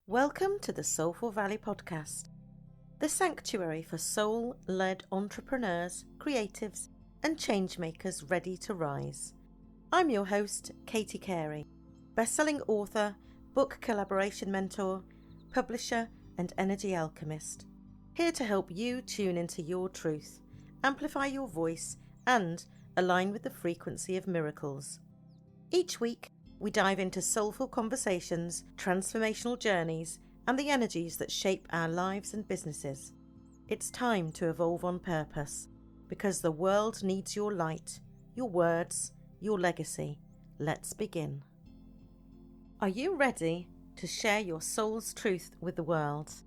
Welcome to the Soulful Valley podcast, the sanctuary for soul-led entrepreneurs, creatives, and changemakers ready to rise. I'm your host, Katie Carey, best-selling author, book collaboration mentor, publisher, and energy alchemist, here to help you tune into your truth, amplify your voice, and align with the frequency of miracles. Each week, we dive into soulful conversations, transformational journeys, and the energies that shape our lives and businesses. It's time to evolve on purpose, because the world needs your light, your words, your legacy. Let's begin. Are you ready to share your soul's truth with the world?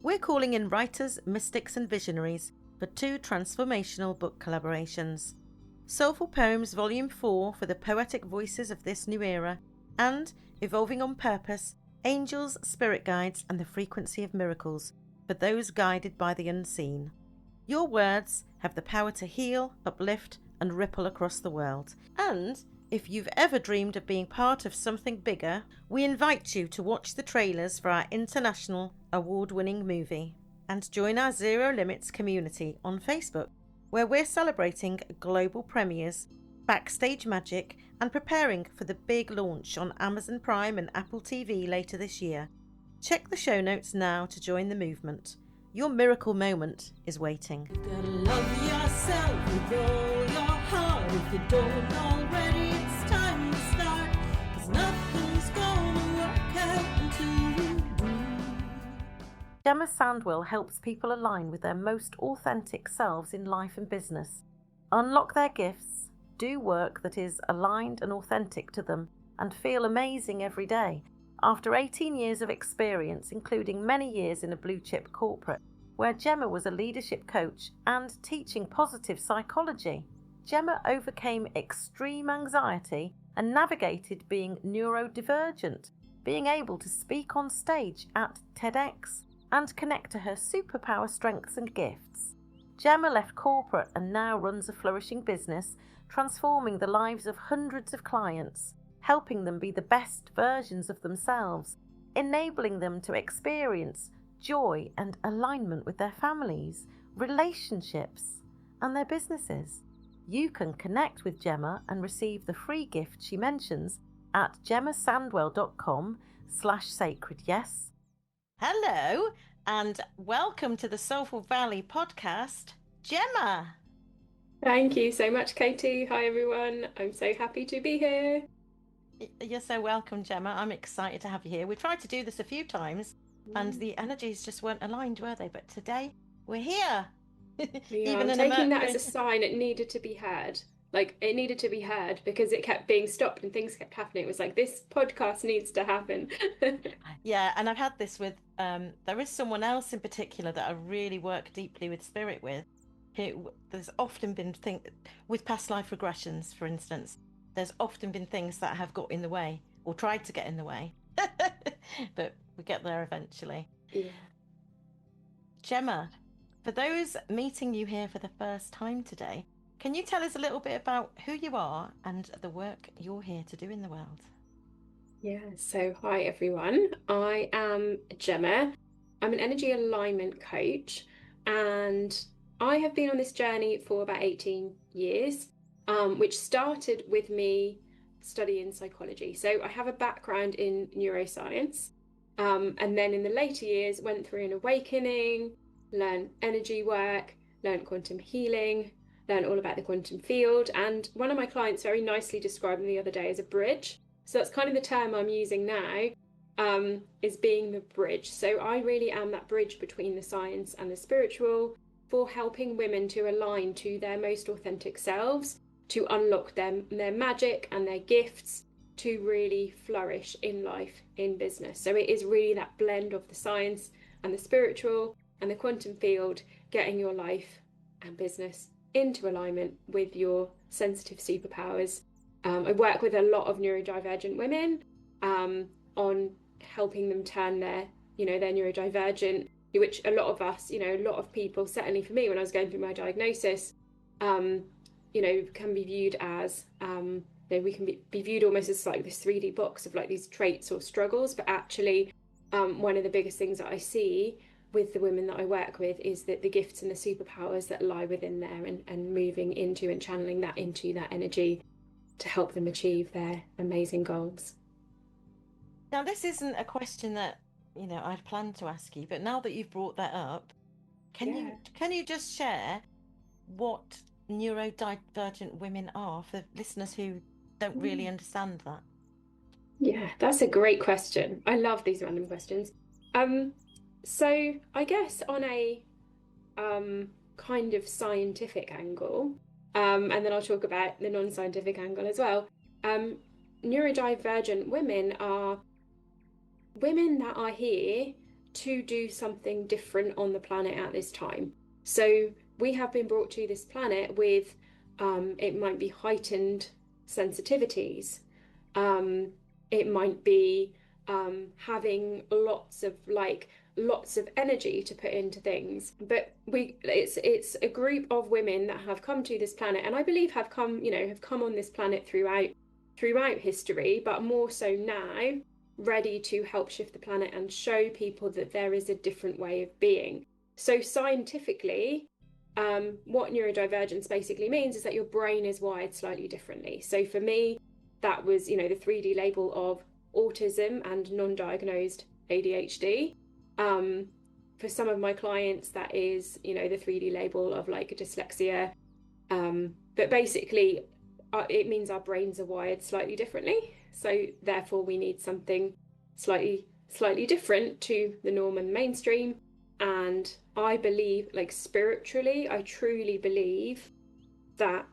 We're calling in writers, mystics, and visionaries for 2 transformational book collaborations. Soulful Poems Volume 4 for the poetic voices of this new era, and Evolving on Purpose, Angels, Spirit Guides, and the Frequency of Miracles for those guided by the unseen. Your words have the power to heal, uplift, and ripple across the world. And if you've ever dreamed of being part of something bigger, we invite you to watch the trailers for our international award-winning movie and join our Zero Limits community on Facebook, where we're celebrating global premieres, backstage magic, and preparing for the big launch on Amazon Prime and Apple TV later this year. Check the show notes now to join the movement. Your miracle moment is waiting. You gotta love yourself with all your heart. If you don't already, it's time to start. 'Cause nothing's gonna work out until you do. Gemma Sandwell helps people align with their most authentic selves in life and business, unlock their gifts, do work that is aligned and authentic to them, and feel amazing every day. After 18 years of experience, including many years in a blue-chip corporate, where Gemma was a leadership coach and teaching positive psychology, Gemma overcame extreme anxiety and navigated being neurodivergent, being able to speak on stage at TEDx, and connect to her superpower strengths and gifts. Gemma left corporate and now runs a flourishing business, transforming the lives of hundreds of clients, helping them be the best versions of themselves, enabling them to experience joy and alignment with their families, relationships, and their businesses. You can connect with Gemma and receive the free gift she mentions at gemmasandwell.com/sacred. Yes. Hello, and welcome to the Soulful Valley podcast, Gemma. Thank you so much, Katie. Hi, everyone. I'm so happy to be here. You're so welcome, Gemma. I'm excited to have you here. We tried to do this a few times, and the energies just weren't aligned, were they? But today, we're here. Yeah, I'm taking that as a sign it needed to be heard. Like, it needed to be heard because it kept being stopped and things kept happening. It was like, this podcast needs to happen. Yeah, and I've had this with, there is someone else in particular that I really work deeply with spirit with. There's often been with past life regressions, for instance, there's often been things that have got in the way or tried to get in the way, but we get there eventually. Yeah. Gemma, for those meeting you here for the first time today, can you tell us a little bit about who you are and the work you're here to do in the world? Yeah, so hi everyone. I am Gemma. I'm an energy alignment coach, and I have been on this journey for about 18 years, which started with me studying psychology. So I have a background in neuroscience, and then in the later years went through an awakening, learned energy work, learned quantum healing, learned all about the quantum field, and one of my clients very nicely described me the other day as a bridge. So that's kind of the term I'm using now, is being the bridge. So I really am that bridge between the science and the spiritual, for helping women to align to their most authentic selves, to unlock their magic and their gifts, to really flourish in life, in business. So it is really that blend of the science and the spiritual and the quantum field, getting your life and business into alignment with your sensitive superpowers. I work with a lot of neurodivergent women on helping them turn their neurodivergent, which a lot of us, a lot of people, certainly for me when I was going through my diagnosis, can be viewed as, we can be viewed almost as like this 3D box of like these traits or struggles, but actually one of the biggest things that I see with the women that I work with is that the gifts and the superpowers that lie within there, and moving into and channeling that into that energy to help them achieve their amazing goals. Now, this isn't a question that, you know, I'd planned to ask you, but now that you've brought that up, can you just share what neurodivergent women are for listeners who don't really understand that? Yeah, that's a great question. I love these random questions. So I guess on a kind of scientific angle, and then I'll talk about the non-scientific angle as well. Neurodivergent women are women that are here to do something different on the planet at this time. So we have been brought to this planet with, it might be heightened sensitivities. It might be having lots of energy to put into things. But it's a group of women that have come to this planet, and I believe have come on this planet throughout history, but more so now, ready to help shift the planet and show people that there is a different way of being. So scientifically, what neurodivergence basically means is that your brain is wired slightly differently. So for me, that was, the 3D label of autism and non-diagnosed ADHD. For some of my clients, that is, the 3D label of like dyslexia. But basically, it means our brains are wired slightly differently. So therefore, we need something slightly different to the norm and mainstream. And I believe, like spiritually, I truly believe that,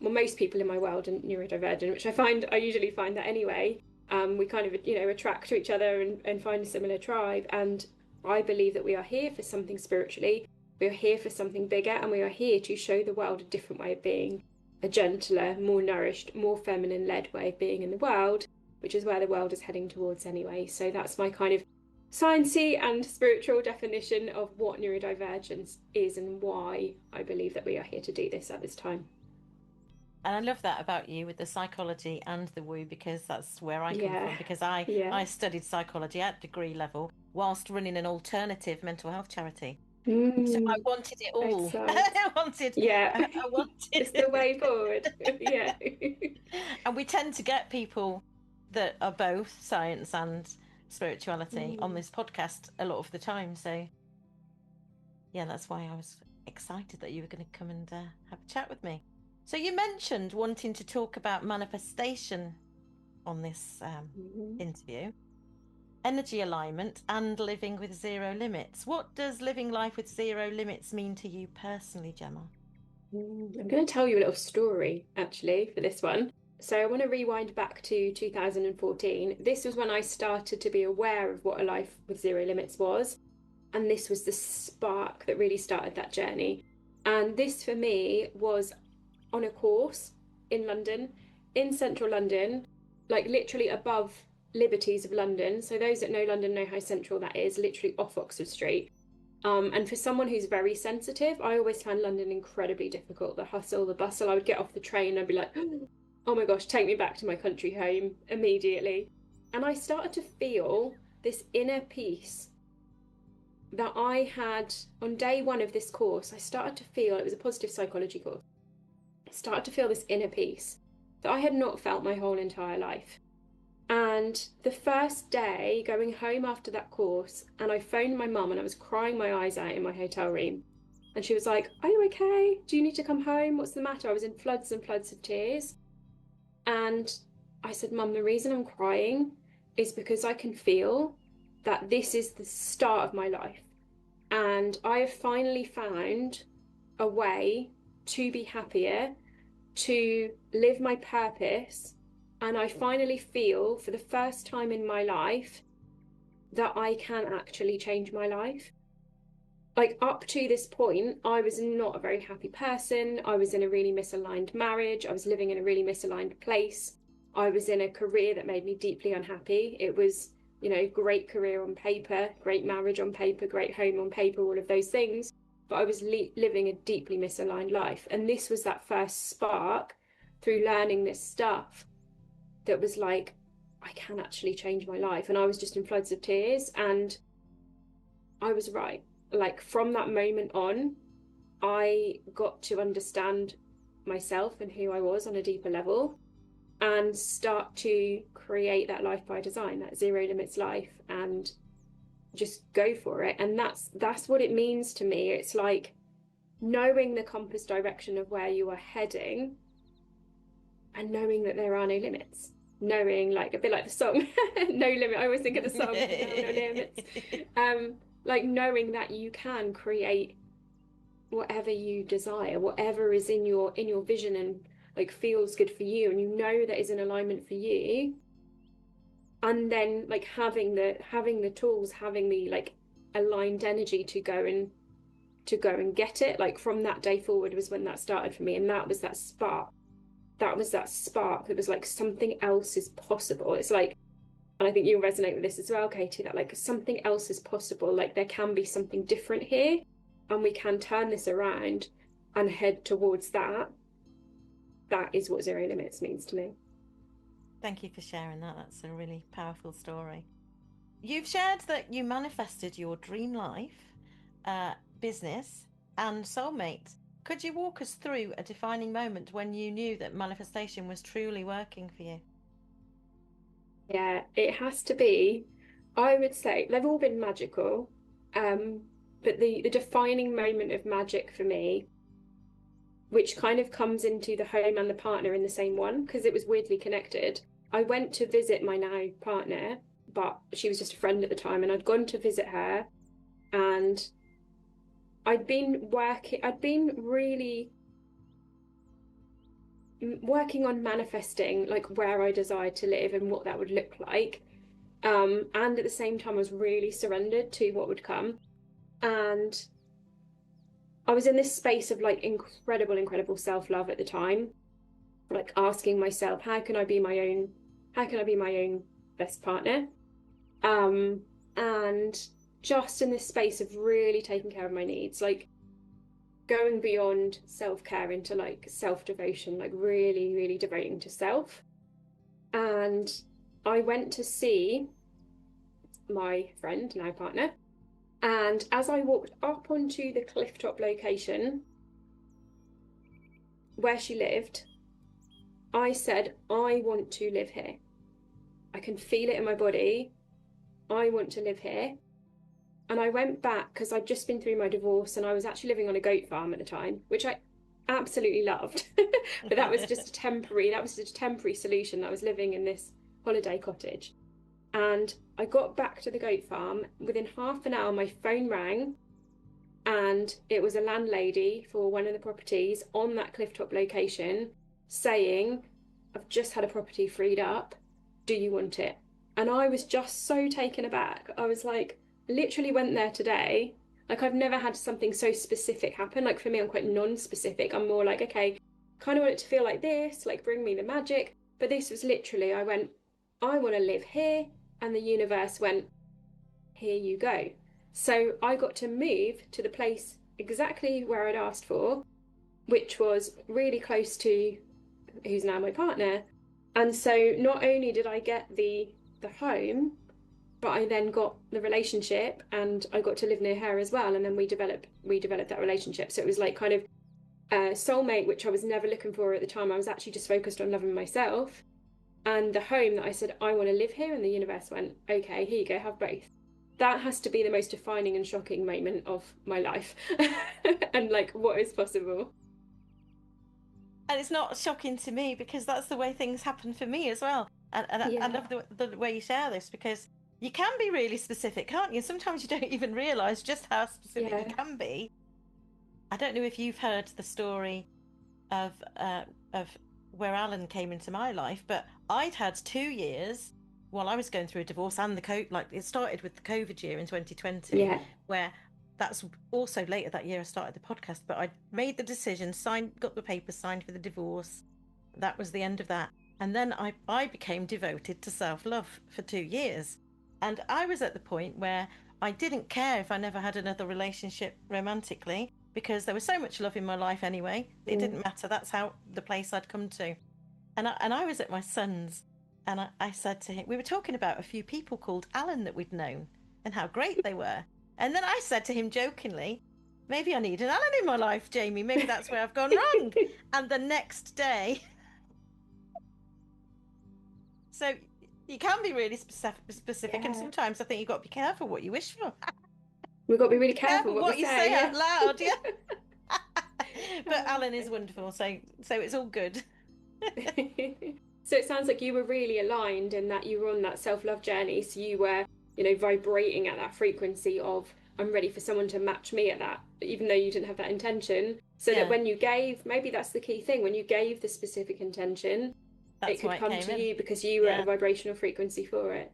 well, most people in my world are neurodivergent, which I usually find that anyway. We kind of, attract to each other and find a similar tribe. And I believe that we are here for something spiritually. We are here for something bigger, and we are here to show the world a different way of being, a gentler, more nourished, more feminine-led way of being in the world, which is where the world is heading towards anyway. So that's my kind of sciencey and spiritual definition of what neurodivergence is and why I believe that we are here to do this at this time. And I love that about you with the psychology and the woo, because that's where I come from, because I studied psychology at degree level whilst running an alternative mental health charity. So I wanted it all. I wanted it's the way forward. Yeah. And we tend to get people that are both science and spirituality on this podcast a lot of the time. So yeah, that's why I was excited that you were going to come and have a chat with me. So you mentioned wanting to talk about manifestation on this interview, energy alignment, and living with zero limits. What does living life with zero limits mean to you personally, Gemma? I'm going to tell you a little story, actually, for this one. So I want to rewind back to 2014. This was when I started to be aware of what a life with zero limits was. And this was the spark that really started that journey. And this, for me, was on a course in London, in central London, like literally above Liberties of London. So those that know London know how central that is, literally off Oxford Street. And for someone who's very sensitive, I always found London incredibly difficult. The hustle, the bustle. I would get off the train and I'd be like, oh my gosh, take me back to my country home immediately. And I started to feel this inner peace that I had on day one of this course. I started to feel, it was a positive psychology course, I started to feel this inner peace that I had not felt my whole entire life. And the first day going home after that course, and I phoned my mum and I was crying my eyes out in my hotel room. And she was like, are you okay? Do you need to come home? What's the matter? I was in floods and floods of tears. And I said, Mum, the reason I'm crying is because I can feel that this is the start of my life. And I have finally found a way to be happier, to live my purpose. And I finally feel for the first time in my life that I can actually change my life. Like up to this point, I was not a very happy person. I was in a really misaligned marriage. I was living in a really misaligned place. I was in a career that made me deeply unhappy. It was, great career on paper, great marriage on paper, great home on paper, all of those things. But I was living a deeply misaligned life. And this was that first spark through learning this stuff that was like, I can actually change my life. And I was just in floods of tears, and I was right. Like from that moment on, I got to understand myself and who I was on a deeper level, and start to create that life by design, that zero limits life, and just go for it. And that's what it means to me. It's like knowing the compass direction of where you are heading, and knowing that there are no limits. Knowing, like a bit like the song, No Limit. I always think of the song, No Limits. Like knowing that you can create whatever you desire, whatever is in your vision and like feels good for you, and you know that is in alignment for you. And then like having the tools, having the like aligned energy to go and get it. Like from that day forward was when that started for me, and that was that spark. That was like something else is possible. It's like, and I think you'll resonate with this as well, Katie, that like something else is possible. Like there can be something different here, and we can turn this around and head towards that. That is what zero limits means to me. Thank you for sharing that. That's a really powerful story. You've shared that you manifested your dream life, business, and soulmate. Could you walk us through a defining moment when you knew that manifestation was truly working for you? Yeah, it has to be. I would say they've all been magical, but the defining moment of magic for me, which kind of comes into the home and the partner in the same one, because it was weirdly connected. I went to visit my now partner, but she was just a friend at the time, and I'd gone to visit her, and I'd been really working on manifesting like where I desired to live and what that would look like. And at the same time, I was really surrendered to what would come. And I was in this space of like incredible self-love at the time, like asking myself, how can I be my own best partner? And just in this space of really taking care of my needs, like going beyond self-care into like self-devotion, like really devoting to self. And I went to see my friend, now partner, and as I walked up onto the cliff top location where she lived, I said, I want to live here. I can feel it in my body. I want to live here. And I went back because I'd just been through my divorce, and I was actually living on a goat farm at the time, which I absolutely loved. But that was just a temporary solution. I was living in this holiday cottage. And I got back to the goat farm. Within half an hour, my phone rang, and it was a landlady for one of the properties on that clifftop location saying, I've just had a property freed up. Do you want it? And I was just so taken aback. I was like, literally went there today. Like I've never had something so specific happen. Like for me, I'm quite non-specific. I'm more like, okay, kind of want it to feel like this, like bring me the magic. But this was literally, I went, I want to live here. And the universe went, here you go. So I got to move to the place exactly where I'd asked for, which was really close to who's now my partner. And so not only did I get the home, but I then got the relationship, and I got to live near her as well. And then we developed that relationship. So it was like kind of a soulmate, which I was never looking for at the time. I was actually just focused on loving myself. And the home that I said, I want to live here, and the universe went, okay, here you go, have both. That has to be the most defining and shocking moment of my life. And like what is possible. And it's not shocking to me because that's the way things happen for me as well. And I love the way you share this, because you can be really specific, can't you? Sometimes you don't even realise just how specific you can be. I don't know if you've heard the story of where Alan came into my life, but I'd had 2 years while I was going through a divorce and it started with the COVID year in 2020, where that's also later that year I started the podcast, but I made the decision, got the papers signed for the divorce. That was the end of that. And then I became devoted to self-love for 2 years. And I was at the point where I didn't care if I never had another relationship romantically, because there was so much love in my life anyway. It didn't matter. That's how the place I'd come to. And I was at my son's And I said to him, we were talking about a few people called Alan that we'd known and how great they were. And then I said to him jokingly, maybe I need an Alan in my life, Jamie. Maybe that's where I've gone wrong. And the next day, so you can be really specific, and sometimes I think you've got to be careful what you wish for. We've got to be really careful what you say out loud, yeah. But Alan is wonderful, so it's all good. So it sounds like you were really aligned in that you were on that self-love journey. So you were, vibrating at that frequency of, I'm ready for someone to match me at that, even though you didn't have that intention. So that when you gave, maybe that's the key thing, when you gave the specific intention, it could come to you because you were at a vibrational frequency for it.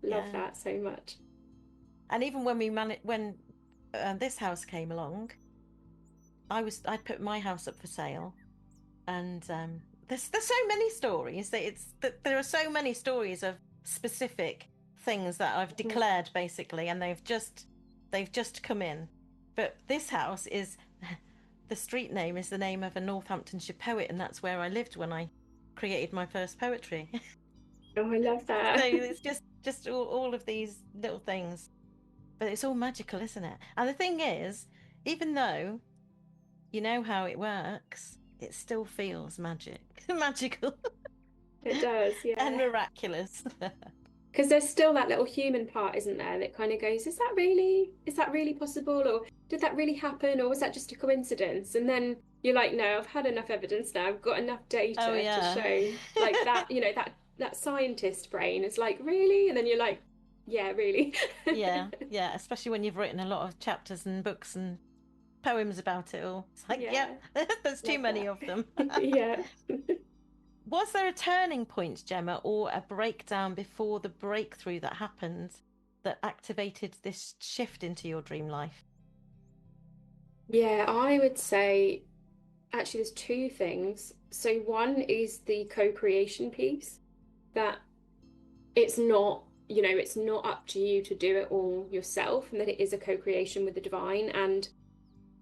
Love that so much. And even when this house came along, I put my house up for sale, and there's so many stories. There are so many stories of specific things that I've declared basically, and they've just come in. But this house is the street name is the name of a Northamptonshire poet, and that's where I lived when I created my first poetry. Oh, I love that. So it's just all of these little things, but it's all magical, isn't it? And the thing is, even though you know how it works, it still feels magical. It does, yeah. And miraculous. Because there's still that little human part, isn't there, that kind of goes, is that really possible? Or did that really happen? Or was that just a coincidence? And then you're like, no, I've had enough evidence now. I've got enough data to show like that, that scientist brain is like, really? And then you're like, yeah, really. Yeah, especially when you've written a lot of chapters and books and poems about it all. It's like, there's too many of them. Yeah. Was there a turning point, Gemma, or a breakdown before the breakthrough that happened that activated this shift into your dream life? Yeah, I would say actually there's two things. So one is the co-creation piece, that it's not, it's not up to you to do it all yourself, and that it is a co-creation with the divine, and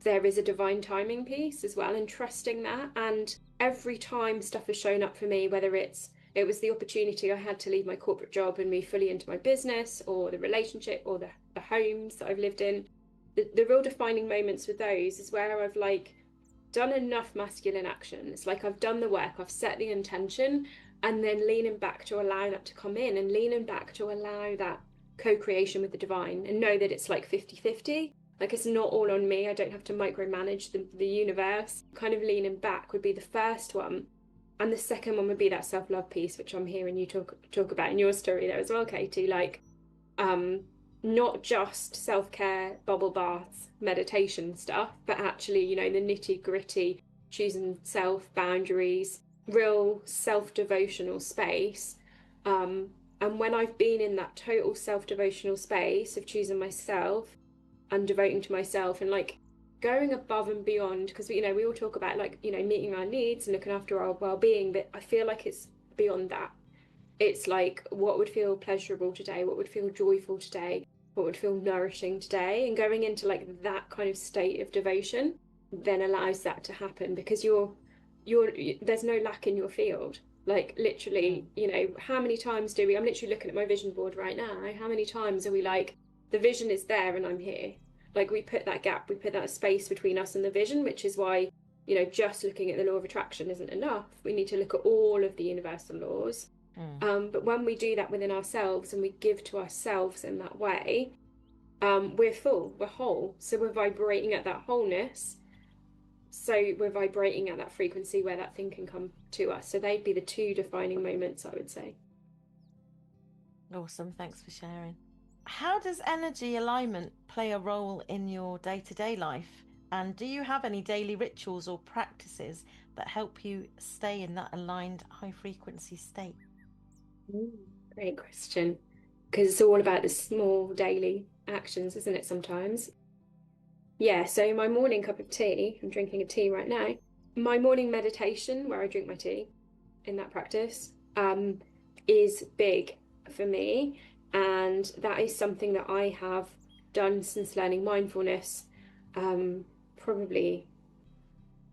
there is a divine timing piece as well, and trusting that. And every time stuff has shown up for me, whether it was the opportunity I had to leave my corporate job and move fully into my business, or the relationship, or the homes that I've lived in, the real defining moments with those is where I've like done enough masculine action. It's like I've done the work, I've set the intention, and then leaning back to allow that to come in, and leaning back to allow that co-creation with the divine, and know that it's like 50-50. Like, it's not all on me. I don't have to micromanage the universe. Kind of leaning back would be the first one. And the second one would be that self-love piece, which I'm hearing you talk about in your story there as well, Katie. Like, not just self-care, bubble baths, meditation stuff, but actually, the nitty-gritty, choosing self, boundaries, real self-devotional space. And when I've been in that total self-devotional space of choosing myself and devoting to myself, and like going above and beyond, because we all talk about like meeting our needs and looking after our well-being, but I feel like it's beyond that. It's like, what would feel pleasurable today, what would feel joyful today, what would feel nourishing today, and going into like that kind of state of devotion then allows that to happen, because you're there's no lack in your field. Like, literally, how many times I'm literally looking at my vision board right now, how many times are we like, the vision is there and I'm here? Like, we put that gap, we put that space between us and the vision, which is why, just looking at the law of attraction isn't enough. We need to look at all of the universal laws. But when we do that within ourselves and we give to ourselves in that way, we're full, we're whole. So we're vibrating at that wholeness. So we're vibrating at that frequency where that thing can come to us. So they'd be the two defining moments, I would say. Awesome. Thanks for sharing. How does energy alignment play a role in your day-to-day life? And do you have any daily rituals or practices that help you stay in that aligned high-frequency state? Great question. Because it's all about the small daily actions, isn't it, sometimes? Yeah, so my morning cup of tea, I'm drinking a tea right now. My morning meditation, where I drink my tea in that practice, is big for me. And that is something that I have done since learning mindfulness, probably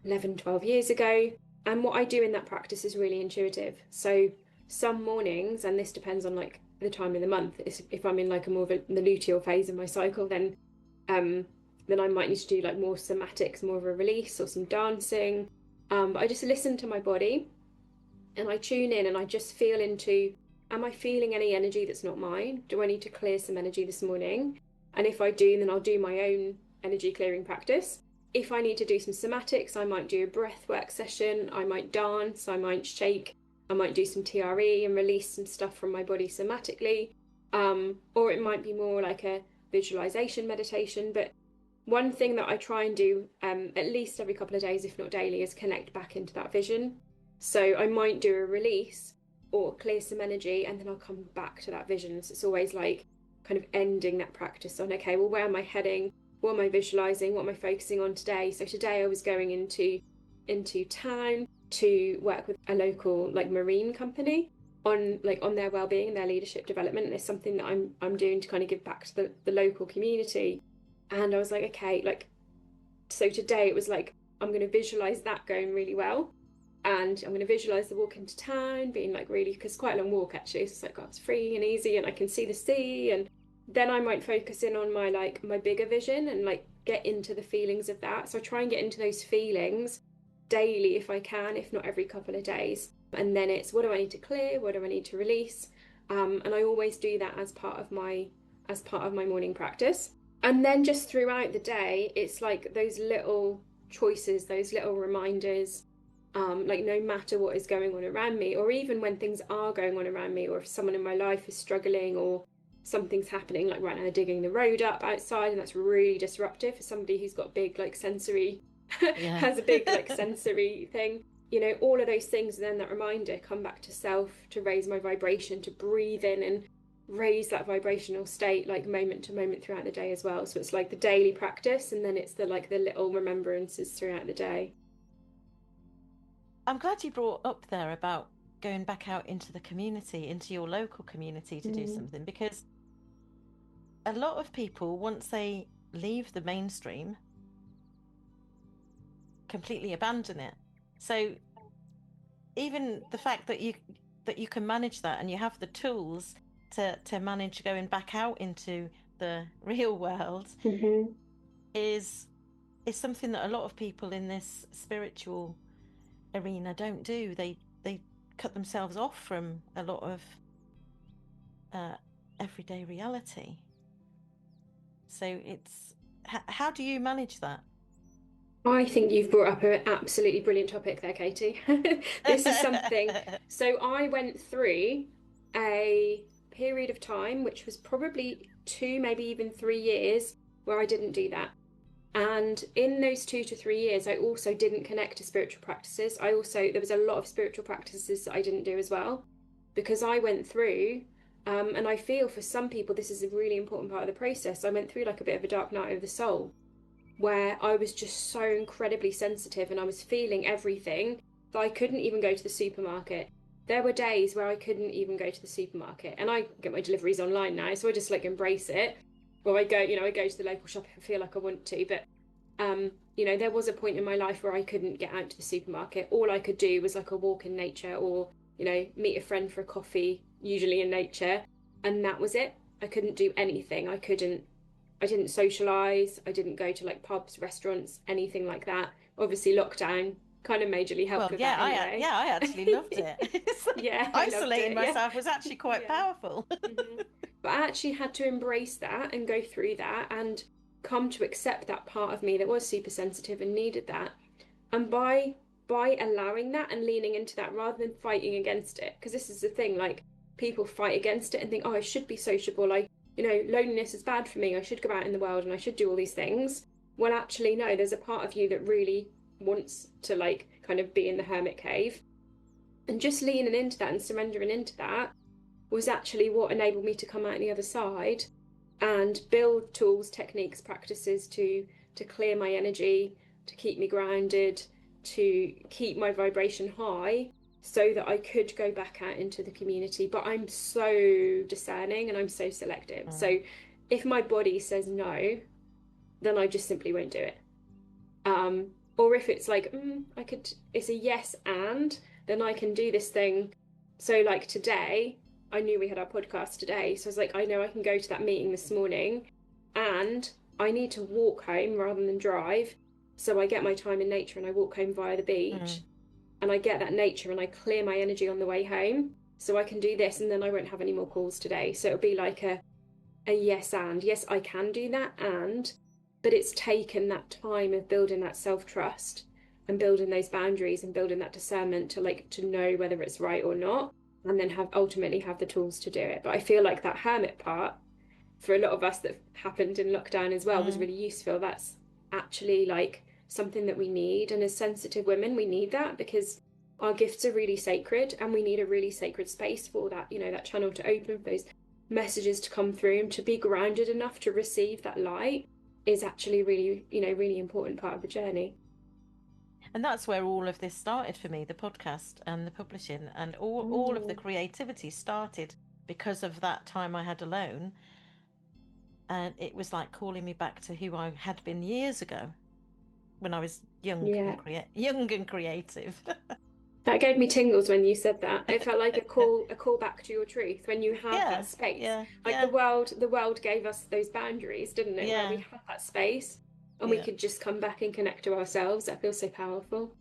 11, 12 years ago. And what I do in that practice is really intuitive. So some mornings, and this depends on like the time of the month, if I'm in like a more of the luteal phase of my cycle, then I might need to do like more somatics, more of a release or some dancing. But I just listen to my body and I tune in and I just feel into, am I feeling any energy that's not mine? Do I need to clear some energy this morning? And if I do, then I'll do my own energy clearing practice. If I need to do some somatics, I might do a breath work session, I might dance, I might shake, I might do some TRE and release some stuff from my body somatically. Or it might be more like a visualization meditation. But one thing that I try and do at least every couple of days, if not daily, is connect back into that vision. So I might do a release or clear some energy, and then I'll come back to that vision. So it's always like kind of ending that practice on, okay, well, where am I heading? What am I visualizing? What am I focusing on today? So today I was going into town to work with a local like marine company on their well-being and their leadership development. And it's something that I'm doing to kind of give back to the local community. And I was like, okay, like, so today it was like, I'm going to visualize that going really well. And I'm going to visualize the walk into town being like really, because it's quite a long walk actually. So it's like, oh, it's free and easy and I can see the sea. And then I might focus in on my bigger vision and like get into the feelings of that. So I try and get into those feelings daily if I can, if not every couple of days. And then it's, what do I need to clear? What do I need to release? And I always do that as part of my morning practice. And then just throughout the day, it's like those little choices, those little reminders, like no matter what is going on around me, or even when things are going on around me, or if someone in my life is struggling or something's happening, like right now they're digging the road up outside and that's really disruptive for somebody who's got big like sensory, has a big like sensory thing. You know, all of those things, and then that reminder, come back to self, to raise my vibration, to breathe in and raise that vibrational state like moment to moment throughout the day as well. So it's like the daily practice, and then it's the little remembrances throughout the day. I'm glad you brought up there about going back out into the community, into your local community to do something, because a lot of people, once they leave the mainstream, completely abandon it. So even the fact that you can manage that and you have the tools to manage going back out into the real world is something that a lot of people in this spiritual arena don't do. They cut themselves off from a lot of everyday reality. So it's how do you manage that? I think you've brought up an absolutely brilliant topic there, Katie. This is something. So I went through a period of time, which was probably 2, maybe even 3 years, where I didn't do that. And in those 2 to 3 years, I also didn't connect to spiritual practices. There was a lot of spiritual practices that I didn't do as well, because I went through, and I feel for some people, this is a really important part of the process. I went through like a bit of a dark night of the soul, where I was just so incredibly sensitive and I was feeling everything that I couldn't even go to the supermarket. There were days where I couldn't even go to the supermarket, and I get my deliveries online now, so I just like embrace it. Or I go to the local shop if I feel like I want to. But, there was a point in my life where I couldn't get out to the supermarket. All I could do was like a walk in nature, or, meet a friend for a coffee, usually in nature. And that was it. I couldn't do anything. I didn't socialise. I didn't go to like pubs, restaurants, anything like that. Obviously lockdown kind of majorly helped with that anyway. I actually loved it. Yeah, isolating myself was actually quite powerful. But I actually had to embrace that and go through that and come to accept that part of me that was super sensitive and needed that. And by allowing that and leaning into that rather than fighting against it, because this is the thing, like people fight against it and think, oh, I should be sociable, like, loneliness is bad for me, I should go out in the world and I should do all these things. Well, actually, no, there's a part of you that really wants to like kind of be in the hermit cave. And just leaning into that and surrendering into that was actually what enabled me to come out on the other side and build tools, techniques, practices to clear my energy, to keep me grounded, to keep my vibration high, so that I could go back out into the community. But I'm so discerning and I'm so selective. So if my body says no, then I just simply won't do it. Or if it's like, it's a yes and, then I can do this thing So like today, I knew we had our podcast today. So I was like, I know I can go to that meeting this morning and I need to walk home rather than drive. So I get my time in nature and I walk home via the beach and I get that nature and I clear my energy on the way home. So I can do this and then I won't have any more calls today. So it'll be like a yes and. Yes, I can do that but it's taken that time of building that self-trust and building those boundaries and building that discernment to know whether it's right or not, and then ultimately have the tools to do it. But I feel like that hermit part for a lot of us that happened in lockdown as well was really useful. That's actually like something that we need, and as sensitive women we need that, because our gifts are really sacred and we need a really sacred space for that, that channel to open, for those messages to come through, and to be grounded enough to receive that light is actually really, really important part of the journey. And that's where all of this started for me, the podcast and the publishing, and all of the creativity started because of that time I had alone. And it was like calling me back to who I had been years ago when I was young and creative. That gave me tingles when you said that. It felt like a call back to your truth when you have that space. The world gave us those boundaries, didn't it? Where we had that space and we could just come back and connect to ourselves. That feels so powerful.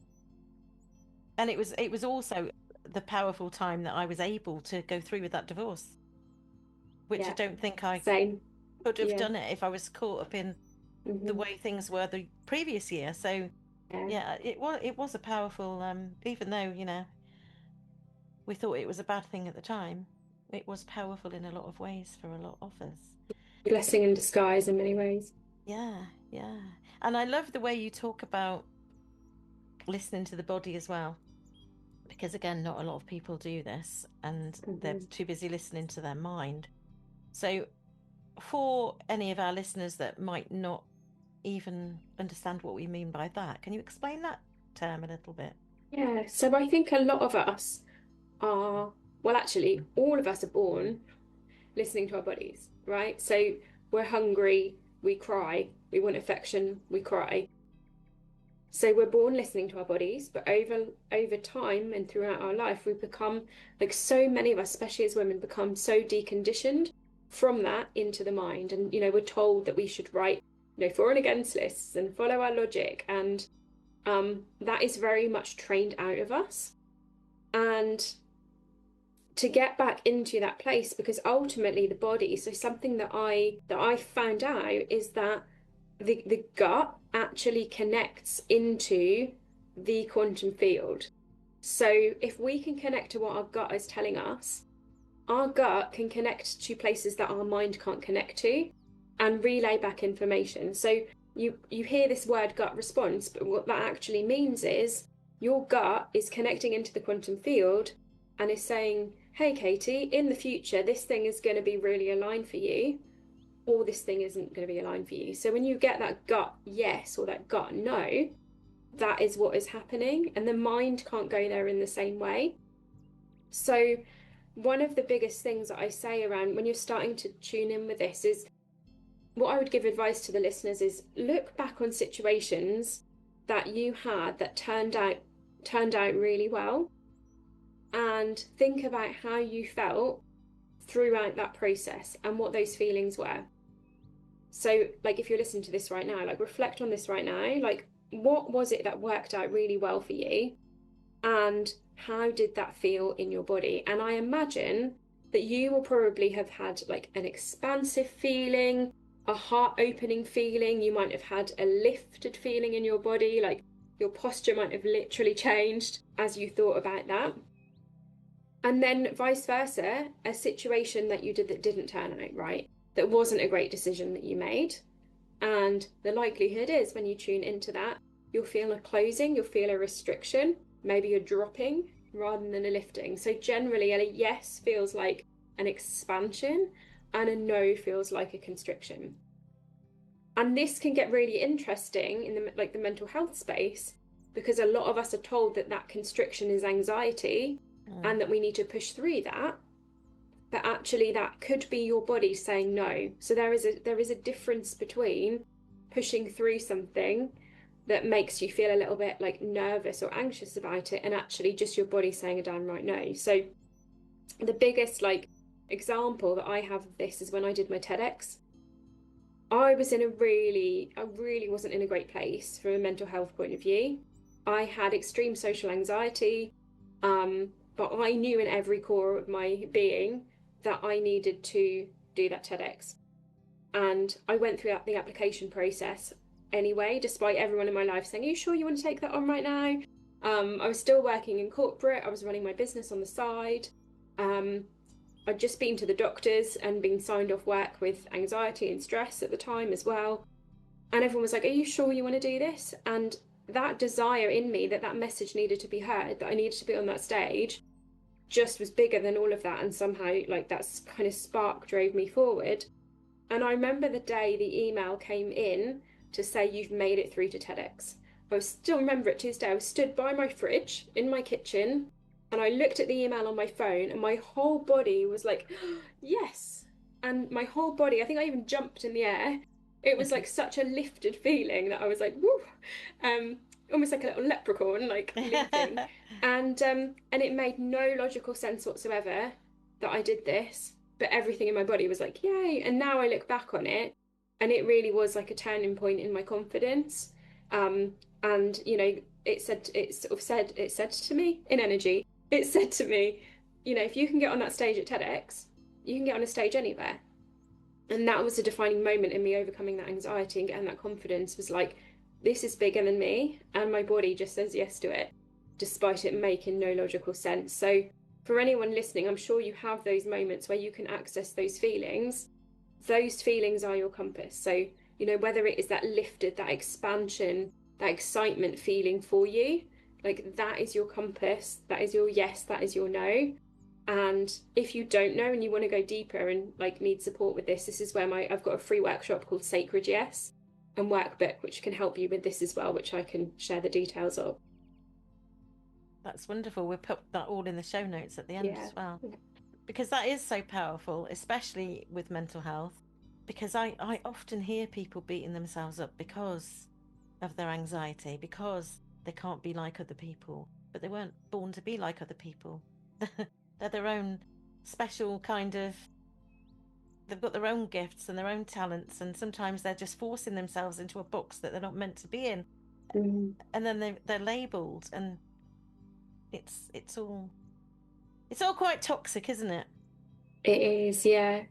And it was also the powerful time that I was able to go through with that divorce, which I don't think I could have done it if I was caught up in the way things were the previous year. So it was a powerful, even though we thought it was a bad thing at the time, it was powerful in a lot of ways for a lot of us. Blessing in disguise in many ways. Yeah. And I love the way you talk about listening to the body as well, because again, not a lot of people do this, and they're too busy listening to their mind. So for any of our listeners that might not even understand what we mean by that, can you explain that term a little bit? Yeah, so I think a lot of us are, well, actually, all of us are born listening to our bodies, right? So we're hungry, we cry, we want affection, we cry. So we're born listening to our bodies, but over time and throughout our life, we've become, like so many of us, especially as women, become so deconditioned from that into the mind. And, we're told that we should write for and against lists and follow our logic, and that is very much trained out of us. And to get back into that place, because ultimately the body, so something that I found out is that the gut actually connects into the quantum field. So if we can connect to what our gut is telling us, our gut can connect to places that our mind can't connect to and relay back information. So you hear this word gut response, but what that actually means is your gut is connecting into the quantum field and is saying, hey, Katie, in the future, this thing is going to be really aligned for you, or this thing isn't going to be aligned for you. So when you get that gut yes or that gut no, that is what is happening, and the mind can't go there in the same way. So one of the biggest things that I say around when you're starting to tune in with this is, what I would give advice to the listeners is look back on situations that you had that turned out really well, and think about how you felt throughout that process and what those feelings were. So like if you're listening to this right now, like reflect on this right now, like what was it that worked out really well for you, and how did that feel in your body? And I imagine that you will probably have had like an expansive feeling, a heart-opening feeling. You might have had a lifted feeling in your body, like your posture might have literally changed as you thought about that. And then vice versa, a situation that you did that didn't turn out right, that wasn't a great decision that you made. And the likelihood is when you tune into that, you'll feel a closing, you'll feel a restriction, maybe you're dropping rather than a lifting. So generally a yes feels like an expansion and a no feels like a constriction. And this can get really interesting in the mental health space, because a lot of us are told that constriction is anxiety and that we need to push through that. But actually that could be your body saying no. So there is a difference between pushing through something that makes you feel a little bit like nervous or anxious about it, and actually just your body saying a downright no. So The biggest like example that I have of this is when I did my TEDx. I really wasn't in a great place from a mental health point of view. I had extreme social anxiety, but I knew in every core of my being that I needed to do that TEDx. And I went through the application process anyway, despite everyone in my life saying, "Are you sure you want to take that on right now?" I was still working in corporate. I was running my business on the side. I'd just been to the doctors and been signed off work with anxiety and stress at the time as well. And everyone was like, "Are you sure you want to do this?" And that desire in me, that message needed to be heard, that I needed to be on that stage, just was bigger than all of that. And somehow like that kind of spark drove me forward. And I remember the day the email came in to say, "You've made it through to TEDx." I still remember it to this day. I was stood by my fridge in my kitchen and I looked at the email on my phone and my whole body was like, yes. And my whole body, I think I even jumped in the air. It was like such a lifted feeling that I was like, woo, almost like a little leprechaun, like leaping. And it made no logical sense whatsoever that I did this, but everything in my body was like, yay. And now I look back on it and it really was like a turning point in my confidence. And you know, it said to me in energy, it said to me, you know, if you can get on that stage at TEDx, you can get on a stage anywhere. And that was a defining moment in me overcoming that anxiety and getting that confidence, was like, this is bigger than me. And my body just says yes to it, despite it making no logical sense. So for anyone listening, I'm sure you have those moments where you can access those feelings. Those feelings are your compass. So, you know, whether it is that lifted, that expansion, that excitement feeling for you, like that is your compass, that is your yes, that is your no. And if you don't know and you want to go deeper and like need support with this is where I've got a free workshop called Sacred Yes and workbook, which can help you with this as well, which I can share the details of. That's wonderful. We'll put that all in the show notes at the end as well, because that is so powerful, especially with mental health, because I often hear people beating themselves up because of their anxiety, because they can't be like other people, but they weren't born to be like other people. They're their own special kind of, they've got their own gifts and their own talents, and sometimes they're just forcing themselves into a box that they're not meant to be in. And then they're labelled, and it's all quite toxic, isn't it? It is, yeah.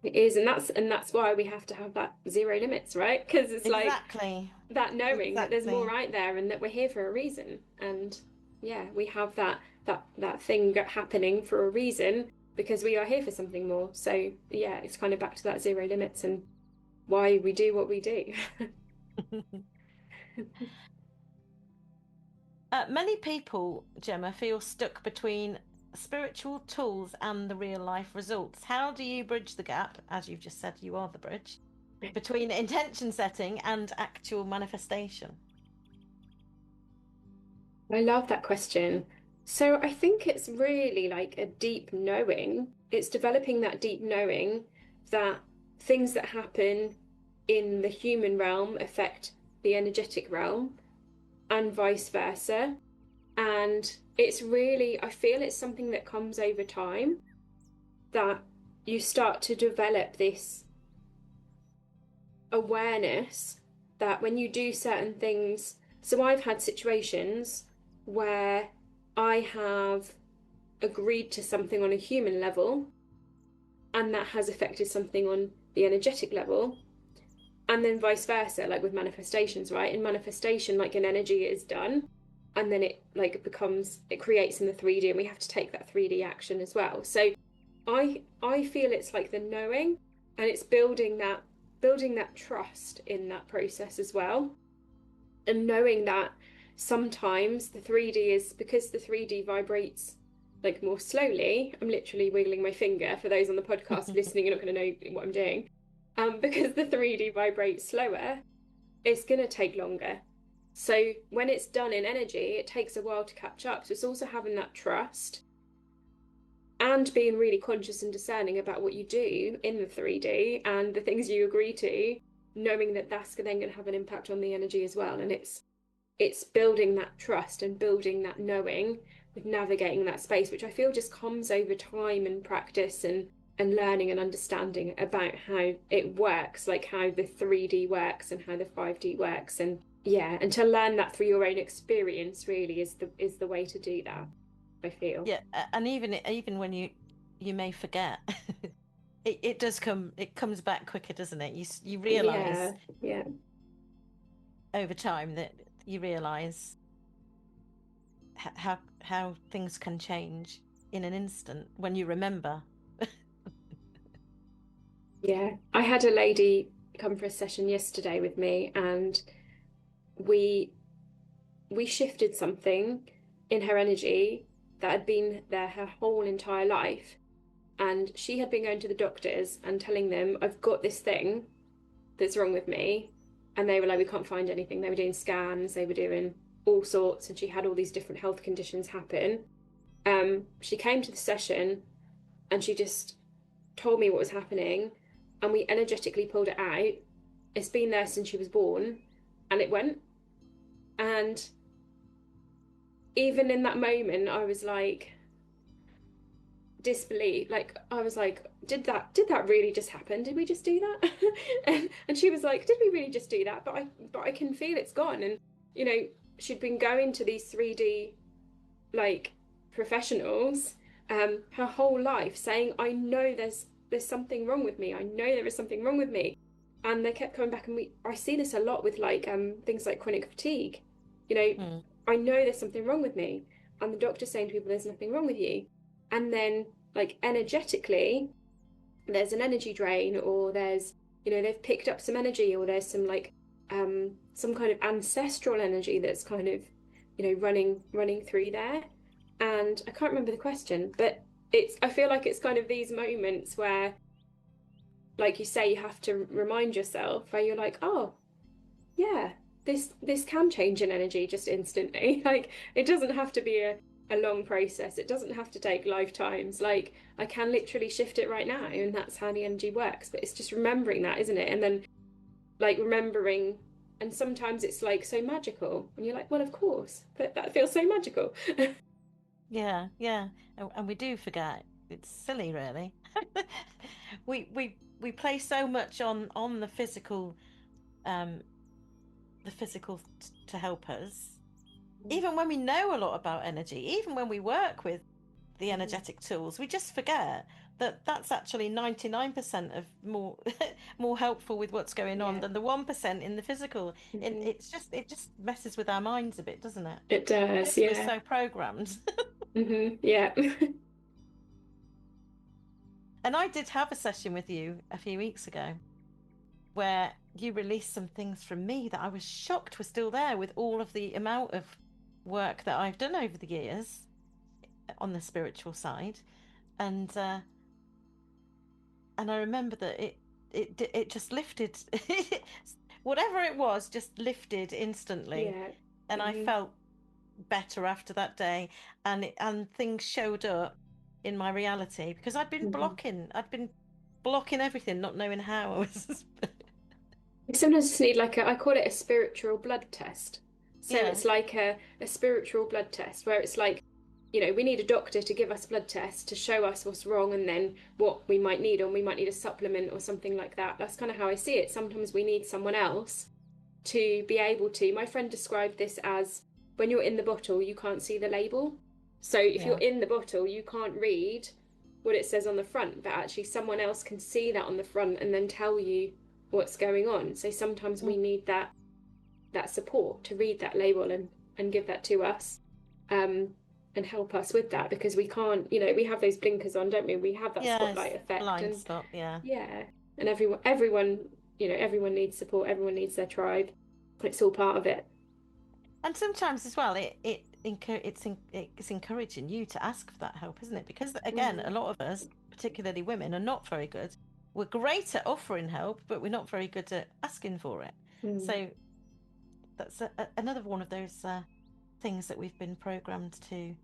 It is, and that's why we have to have that zero limits, right? Because it's exactly like that knowing that there's more out there and that we're here for a reason. And yeah, we have that thing happening for a reason, because we are here for something more. So yeah, it's kind of back to that zero limits and why we do what we do. Many people, Gemma, feel stuck between spiritual tools and the real life results. How do you bridge the gap, as you've just said, you are the bridge, between intention setting and actual manifestation? I love that question. So I think it's really like a deep knowing. It's developing that deep knowing that things that happen in the human realm affect the energetic realm and vice versa. And it's really, I feel it's something that comes over time, that you start to develop this awareness that when you do certain things, so I've had situations where I have agreed to something on a human level and that has affected something on the energetic level, and then vice versa, like with manifestations, right? In manifestation, like an energy is done and then it like it creates in the 3D, and we have to take that 3D action as well. So I feel it's like the knowing, and it's building that trust in that process as well, and knowing that sometimes the 3D is, because the 3D vibrates like more slowly. I'm literally wiggling my finger for those on the podcast listening. You're not going to know what I'm doing. Because the 3D vibrates slower, it's going to take longer. So when it's done in energy, it takes a while to catch up. So it's also having that trust and being really conscious and discerning about what you do in the 3D and the things you agree to, knowing that that's then going to have an impact on the energy as well. And it's building that trust and building that knowing with navigating that space, which I feel just comes over time and practice and learning and understanding about how it works, like how the 3D works and how the 5D works. And yeah, and to learn that through your own experience really is the way to do that, I feel. Yeah, and even when you may forget, it comes back quicker, doesn't it? You realize yeah over time that you realize how things can change in an instant when you remember. Yeah, I had a lady come for a session yesterday with me, and we shifted something in her energy that had been there her whole entire life. And she had been going to the doctors and telling them, I've got this thing that's wrong with me. And they were like, we can't find anything. They were doing scans, they were doing all sorts, and she had all these different health conditions happen. She came to the session and she just told me what was happening, and we energetically pulled it out. It's been there since she was born, and it went. And even in that moment, I was like, disbelief. Like, I was like, did that really just happen? Did we just do that? and she was like, did we really just do that? But I can feel it's gone. And you know, she'd been going to these 3D like professionals her whole life, saying, I know there's something wrong with me. I know there is something wrong with me. And they kept coming back, and I see this a lot with like things like chronic fatigue. You know, I know there's something wrong with me, and the doctor's saying to people, there's nothing wrong with you. And then like energetically, there's an energy drain, or there's, you know, they've picked up some energy, or there's some like some kind of ancestral energy that's kind of, you know, running through there. And I can't remember the question, but I feel like it's kind of these moments where, like you say, you have to remind yourself, where you're like, oh yeah, this can change in energy just instantly. Like, it doesn't have to be a long process. It doesn't have to take lifetimes. Like, I can literally shift it right now, and that's how the energy works. But it's just remembering that, isn't it? And then like remembering, and sometimes it's like so magical, and you're like, well, of course, but that feels so magical. Yeah, and we do forget. It's silly, really. we play so much on the physical, to help us. Even when we know a lot about energy, even when we work with the energetic tools, we just forget that that's actually 99% of more helpful with what's going on than the 1% in the physical. It just messes with our minds a bit, doesn't it? It does, yeah. We're so programmed. Yeah. And I did have a session with you a few weeks ago where you released some things from me that I was shocked were still there, with all of the amount of work that I've done over the years on the spiritual side. And I remember that it just lifted. Whatever it was just lifted instantly. Yeah. And I felt better after that day, and things showed up in my reality, because I'd been blocking everything, not knowing how. I was You sometimes just need like I call it a spiritual blood test. So it's like a spiritual blood test, where it's like, you know, we need a doctor to give us blood tests to show us what's wrong, and then what we might need, or we might need a supplement or something like that. That's kind of how I see it. Sometimes we need someone else to be able to. My friend described this as, when you're in the bottle, you can't see the label. So if you're in the bottle, you can't read what it says on the front, but actually someone else can see that on the front and then tell you what's going on. So sometimes we need that support to read that label and give that to us, and help us with that, because we can't, you know, we have those blinkers on, don't we? We have that spotlight effect, blind spot, and everyone, you know, everyone needs support, everyone needs their tribe. It's all part of it. And sometimes as well, it's encouraging you to ask for that help, isn't it? Because again, a lot of us, particularly women, are not very good. We're great at offering help, but we're not very good at asking for it. So that's another one of those things that we've been programmed to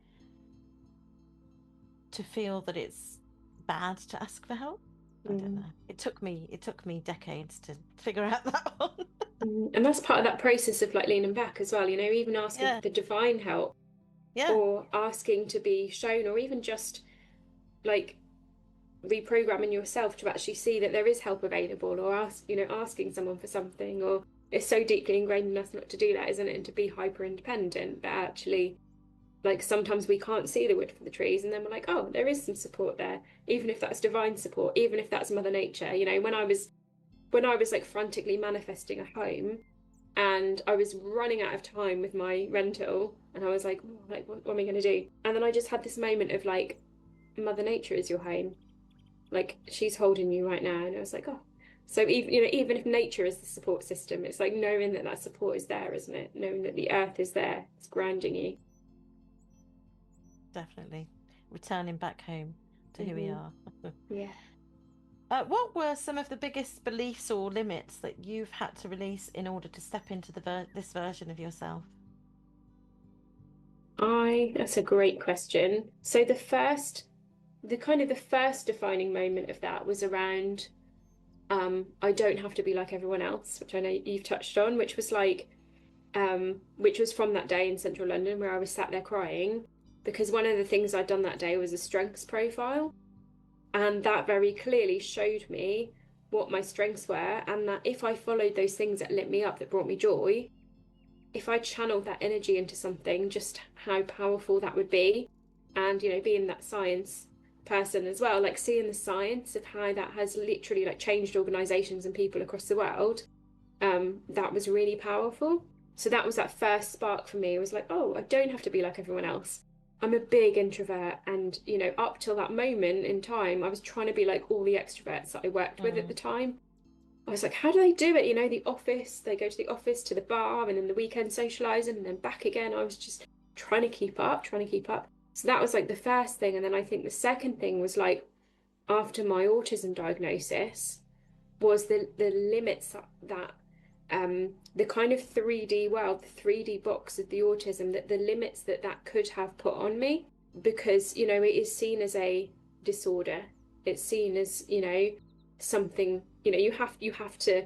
feel that it's bad to ask for help. I don't know. It took me decades to figure out that one. And that's part of that process of like leaning back as well, you know, even asking for the divine help. or asking to be shown, or even just like reprogramming yourself to actually see that there is help available, or asking someone for something. Or it's so deeply ingrained in us not to do that, isn't it, and to be hyper independent. But actually, like, sometimes we can't see the wood for the trees, and then we're like, oh, there is some support there, even if that's divine support, even if that's Mother Nature. When I was like frantically manifesting a home, and I was running out of time with my rental, and I was like, oh, like, what am I going to do? And then I just had this moment of like, Mother Nature is your home, like she's holding you right now. And I was like, oh, so even if nature is the support system, it's like knowing that support is there, isn't it? Knowing that the earth is there, it's grounding you. Definitely returning back home to who we are. Yeah. What were some of the biggest beliefs or limits that you've had to release in order to step into this version of yourself? That's a great question. So the first defining moment of that was around I don't have to be like everyone else, which I know you've touched on, which was from that day in central London where I was sat there crying, because one of the things I'd done that day was a strengths profile, and that very clearly showed me what my strengths were, and that if I followed those things that lit me up, that brought me joy, if I channeled that energy into something, just how powerful that would be. And being that science person as well, like seeing the science of how that has literally like changed organizations and people across the world, that was really powerful. So that was that first spark for me. It was like, oh, I don't have to be like everyone else. I'm a big introvert, and up till that moment in time, I was trying to be like all the extroverts that I worked with at the time. I was like, how do they do it? The office, they go to the office, to the bar, and then the weekend socializing, and then back again. I was just trying to keep up. So that was like the first thing. And then I think the second thing was like, after my autism diagnosis, was the limits that the kind of 3D world, the 3D box of the autism, that the limits that could have put on me, because it is seen as a disorder. It's seen as something, you have to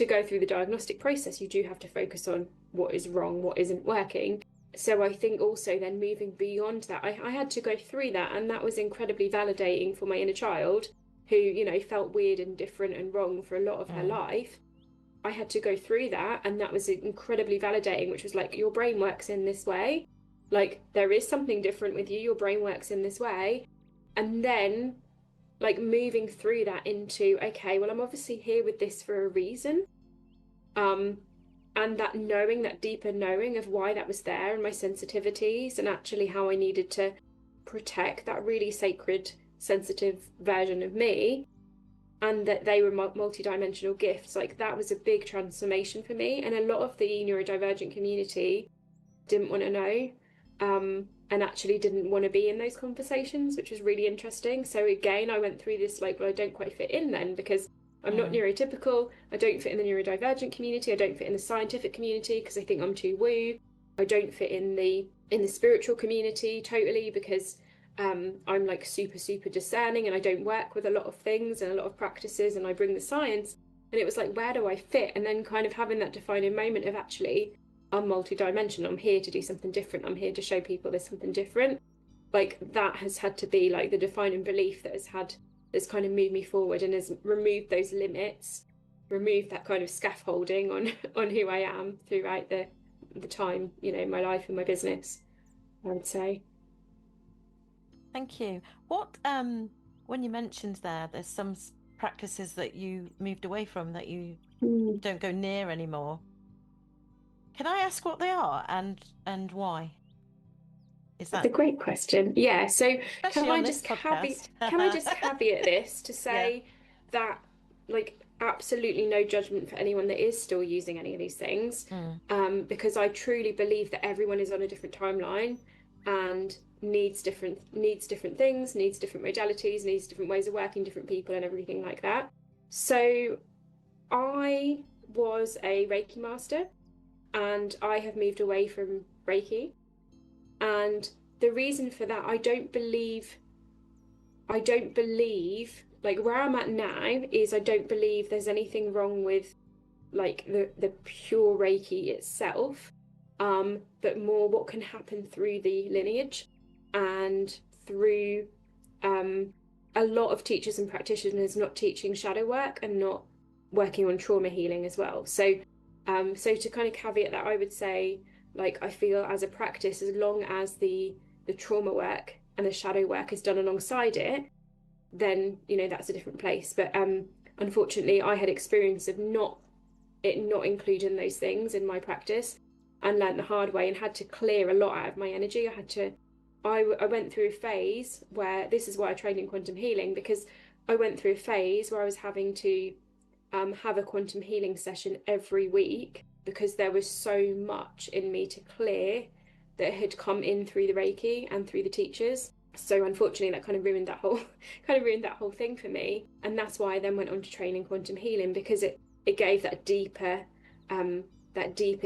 go through the diagnostic process, you do have to focus on what is wrong, what isn't working. So I think also then moving beyond that, I had to go through that, and that was incredibly validating for my inner child, who felt weird and different and wrong for a lot of her life. I had to go through that, and that was incredibly validating, which was like, your brain works in this way, like there is something different with you, your brain works in this way. And then like moving through that into, okay, well, I'm obviously here with this for a reason, and that knowing, that deeper knowing of why that was there, and my sensitivities, and actually how I needed to protect that really sacred, sensitive version of me, and that they were multi-dimensional gifts. Like that was a big transformation for me, and a lot of the neurodivergent community didn't want to know, and actually didn't want to be in those conversations, which was really interesting. So again, I went through this like, well, I don't quite fit in then, because I'm not neurotypical, I don't fit in the neurodivergent community, I don't fit in the scientific community because I think I'm too woo, I don't fit in the spiritual community totally, because I'm like super discerning, and I don't work with a lot of things and a lot of practices, and I bring the science. And it was like, where do I fit? And then kind of having that defining moment of, actually, I'm multidimensional, I'm here to do something different, I'm here to show people there's something different. Like that has had to be like the defining belief that's kind of moved me forward, and has removed those limits, removed that kind of scaffolding on who I am throughout the time, my life and my business, I would say. Thank you. What when you mentioned there's some practices that you moved away from, that you don't go near anymore. Can I ask what they are and why? That's a great question. Yeah. So can I just caveat this to say that, like, absolutely no judgment for anyone that is still using any of these things, because I truly believe that everyone is on a different timeline and needs different things, needs different modalities, needs different ways of working, different people, and everything like that. So I was a Reiki master, and I have moved away from Reiki. And the reason for that, I don't believe, like where I'm at now is, I don't believe there's anything wrong with like the pure Reiki itself. but more what can happen through the lineage and through a lot of teachers and practitioners not teaching shadow work and not working on trauma healing as well. So to kind of caveat that, I would say, like, I feel as a practice, as long as the trauma work and the shadow work is done alongside it, then, you know, that's a different place. But unfortunately, I had experience of not including those things in my practice, and learned the hard way and had to clear a lot out of my energy. I went through a phase where, this is why I trained in quantum healing, because I went through a phase where I was having to have a quantum healing session every week, because there was so much in me to clear that had come in through the Reiki and through the teachers. So unfortunately, that kind of ruined that whole thing for me. And that's why I then went on to train in quantum healing, because it gave that deeper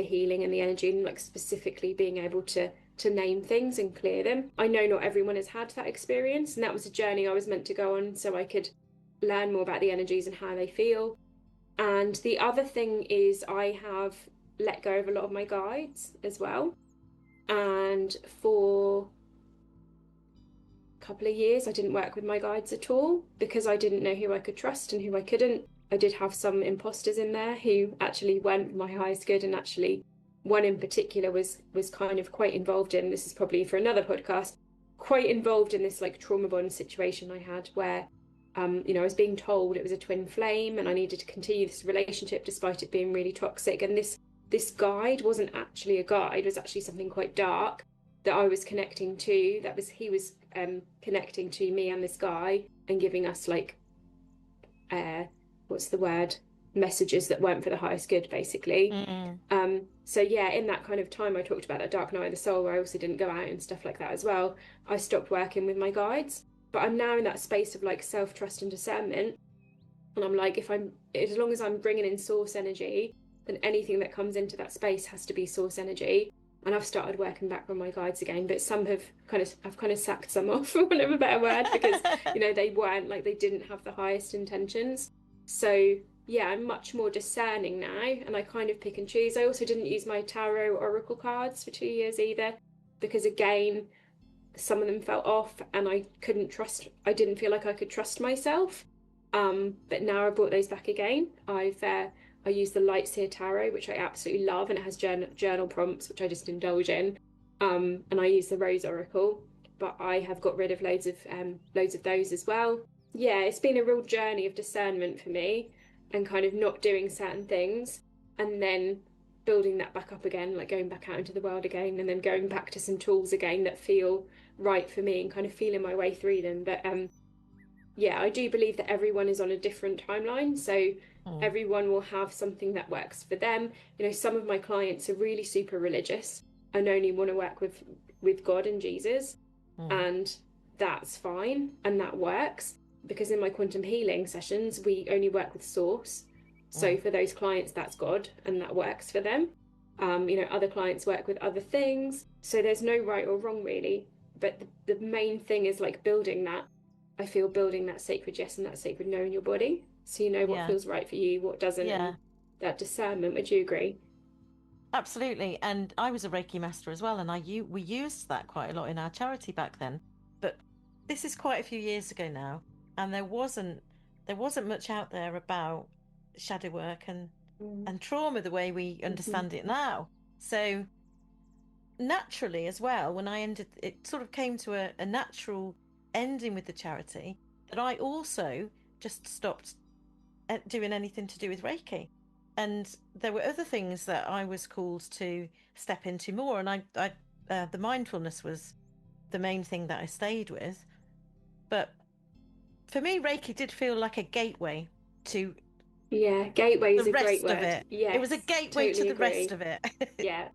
healing in the energy, and like specifically being able to name things and clear them. I know not everyone has had that experience, and that was a journey I was meant to go on so I could learn more about the energies and how they feel. And the other thing is, I have let go of a lot of my guides as well. And for a couple of years, I didn't work with my guides at all, because I didn't know who I could trust and who I couldn't. I did have some imposters in there who actually weren't for my highest good, and actually one in particular was kind of quite involved in, this is probably for another podcast, quite involved in this like trauma bond situation I had, where you know, I was being told it was a twin flame and I needed to continue this relationship despite it being really toxic. And this guide wasn't actually a guide, it was actually something quite dark that I was connecting to. He was connecting to me and this guy and giving us like what's the word, messages that weren't for the highest good, basically. So yeah, in that kind of time I talked about that dark night of the soul, where I also didn't go out and stuff like that as well, I stopped working with my guides. But I'm now in that space of like self-trust and discernment, and I'm like, as long as I'm bringing in source energy, then anything that comes into that space has to be source energy. And I've started working back on my guides again, but I've kind of sacked some off, for want of a better word, because you know, they didn't have the highest intentions. So yeah, I'm much more discerning now, and I kind of pick and choose. I also didn't use my tarot oracle cards for 2 years either, because again, some of them felt off and I didn't feel like I could trust myself. But now I brought those back again. I use the Lightseer Tarot, which I absolutely love, and it has journal prompts, which I just indulge in. And I use the Rose Oracle, but I have got rid of loads of those as well. Yeah, it's been a real journey of discernment for me, and kind of not doing certain things and then building that back up again, like going back out into the world again, and then going back to some tools again that feel right for me, and kind of feeling my way through them. But yeah, I do believe that everyone is on a different timeline, so everyone will have something that works for them. You know, some of my clients are really super religious and only want to work with God and Jesus, and that's fine, and that works, because in my quantum healing sessions we only work with source. So for those clients, that's God, and that works for them. You know, other clients work with other things, so there's no right or wrong really. But the main thing is like building that sacred yes and that sacred no in your body, so you know what feels right for you, what doesn't. And that discernment. Would you agree? Absolutely. And I was a Reiki master as well, and we used that quite a lot in our charity back then. But this is quite a few years ago now, and there wasn't much out there about shadow work and trauma the way we understand it now. So naturally as well, when I ended, it sort of came to a natural ending with the charity, that I also just stopped doing anything to do with Reiki. And there were other things that I was called to step into more, and the mindfulness was the main thing that I stayed with. But for me, Reiki did feel like a gateway to gateway is the a great rest of word. it. Yes, it was a gateway totally to the agree. rest of it. Yeah.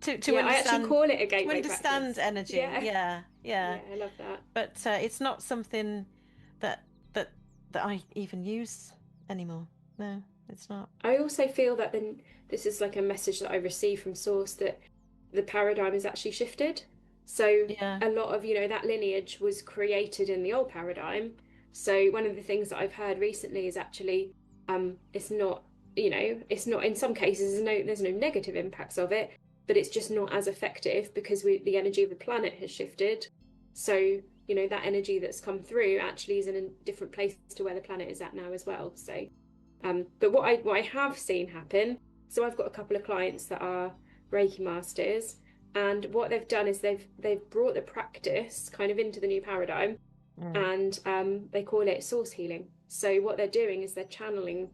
to I actually call it a gateway to understand practice. energy. Yeah, I love that. But it's not something that I even use anymore. No, it's not. I also feel that this is like a message that I received from source, that the paradigm has actually shifted. So a lot of, you know, that lineage was created in the old paradigm. So one of the things that I've heard recently is actually it's not, you know, it's not, in some cases there's no negative impacts of it, but it's just not as effective because the energy of the planet has shifted. So, you know, that energy that's come through actually is in a different place to where the planet is at now as well. So, but what I have seen happen, so I've got a couple of clients that are Reiki masters, and what they've done is they've brought the practice kind of into the new paradigm, and they call it source healing. So what they're doing is they're channeling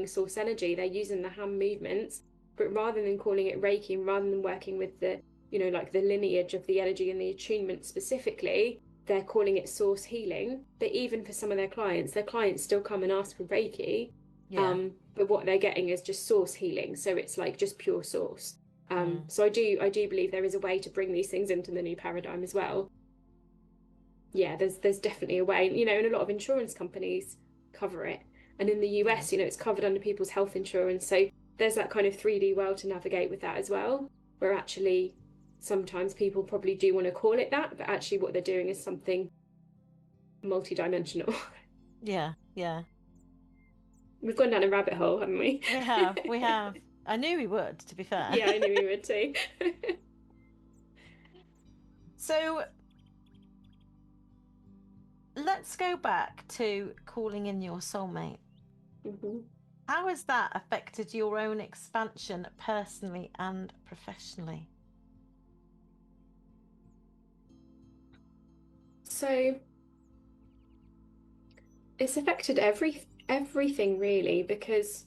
source energy. They're using the hand movements, but rather than calling it Reiki, and rather than working with the, you know, like the lineage of the energy and the attunement specifically, they're calling it source healing. But even for some of their clients still come and ask for Reiki. But what they're getting is just source healing. So it's like just pure source. So I do believe there is a way to bring these things into the new paradigm as well. Yeah, there's definitely a way, you know, and a lot of insurance companies cover it. And in the US, you know, it's covered under people's health insurance. So there's that kind of 3D world to navigate with that as well, where actually sometimes people probably do want to call it that, but actually what they're doing is something multidimensional. Yeah. We've gone down a rabbit hole, haven't we? We have. I knew we would, to be fair. Yeah, I knew we would too. So let's go back to calling in your soulmate. How has that affected your own expansion personally and professionally? So it's affected everything really, because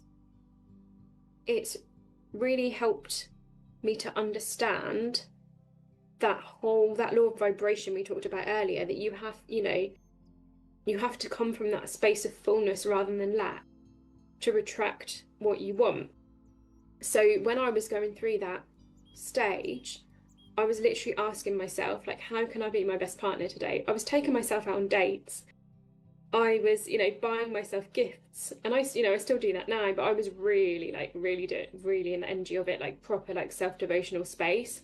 it's really helped me to understand that law of vibration we talked about earlier, that you have to come from that space of fullness rather than lack to attract what you want. So when I was going through that stage, I was literally asking myself, like, how can I be my best partner today? I was taking myself out on dates. I was, you know, buying myself gifts, and I still do that now, but I was really in the energy of it, like proper, like self-devotional space.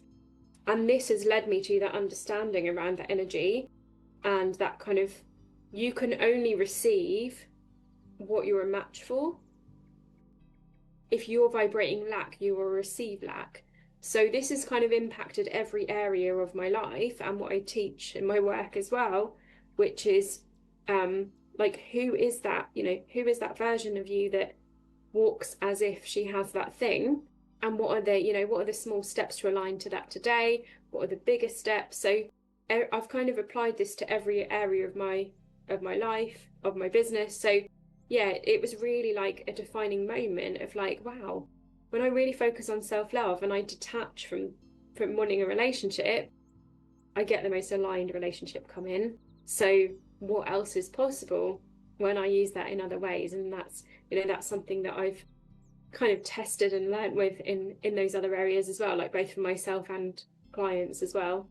And this has led me to that understanding around that energy, and that kind of, you can only receive what you're a match for. If you're vibrating lack, you will receive lack. So this has kind of impacted every area of my life and what I teach in my work as well, which is like, who is that version of you that walks as if she has that thing, and what are the small steps to align to that today? What are the biggest steps? So I've kind of applied this to every area of my life, of my business. So yeah, it was really like a defining moment of like, wow, when I really focus on self-love and I detach from wanting a relationship, I get the most aligned relationship come in. So what else is possible when I use that in other ways? And that's something that I've kind of tested and learned with in those other areas as well, like both for myself and clients as well.